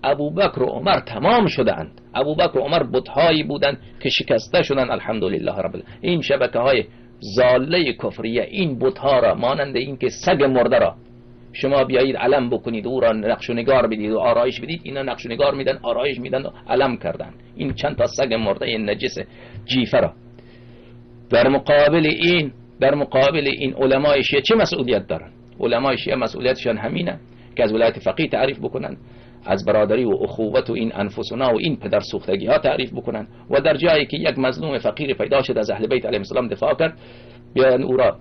ابوبکر و عمر تمام شدند. ابوبکر و عمر بت‌هایی بودند که شکسته شدند. الحمدلله رب العالمین. این شبکه‌های ضاله کفریه، این بت‌ها را مانند این که سگ مرده را شما بیایید علم بکنید، او را نقش و نگار بدید و آرایش بدید، اینا نقش و نگار میدن، آرایش میدن و علم کردن. این چند تا سگ مرده این نجس جیفه را. در مقابل این علمای شیعه چه مسئولیت دارن؟ علمای شیعه مسئولیتشان همینه که از ولایت فقیه تعریف بکنن، از برادری و اخوت و این انفسنا و این پدر سوختگی ها تعریف بکنن، و در جایی که یک مظلوم فقیر پیدا شد از اهل بیت علیهم السلام دفاع کرد، بیان او را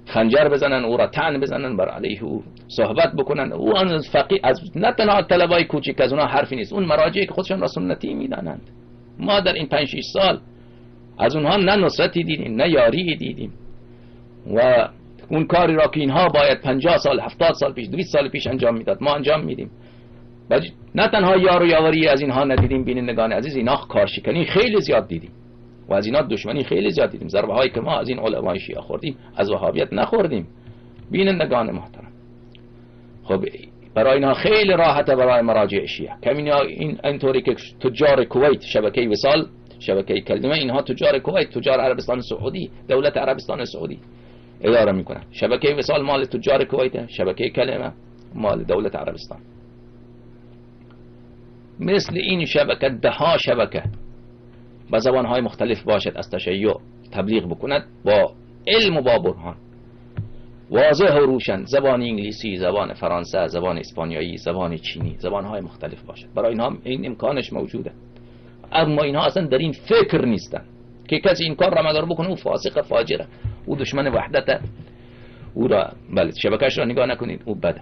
خنجر بزنن، او را طعن بزنن، بر علیه او صحبت بکنن. او از فقیه، از نه تنها طلبای کوچک، از اونها حرفی نیست، اون مراجعی که خودشون را سنتی میدانند. ما در این 5-6 سال از اونها نه نصرتی دیدیم نه یاری دیدیم، و اون کاری را که اینها باید 50 سال 70 سال پیش 200 سال پیش انجام میداد ما انجام میدیم. نه تنها یار و یاوری از اینها ندیدیم، بینندگان عزیز، اینا کارشکنی خیلی زیاد دیدیم و از اینا دشمنی خیلی زیاد دیدیم. ضربه هایی که ما از این علمای شیعه خوردیم از وهابیت نخوردیم. بینندگان محترم، خب برای اینها خیلی راحته، برای مراجع شیعه اینطوری که تجار کویت، شبکه وصال، شبکه کلمه، اینها تجار کویت، تجار عربستان سعودی، دولت عربستان سعودی اداره میکنن. شبکه وصال مال تجار کویت، شبکه کلمه مال دولت عربستان. مثل این شبکه دهها شبکه با زبانهای مختلف باشد از تشیع تبلیغ بکند، با علم و با برهان واضح و روشن، زبان انگلیسی، زبان فرانسه، زبان اسپانیایی، زبان چینی، زبانهای مختلف باشد. برای اینها این امکانش موجوده، اما اینها اصلا در این فکر نیستن که کسی این کار را مدار بکنه او فاسق فاجره، او دشمن وحدت، او را بله شبکهش را نگاه نکنید او بده.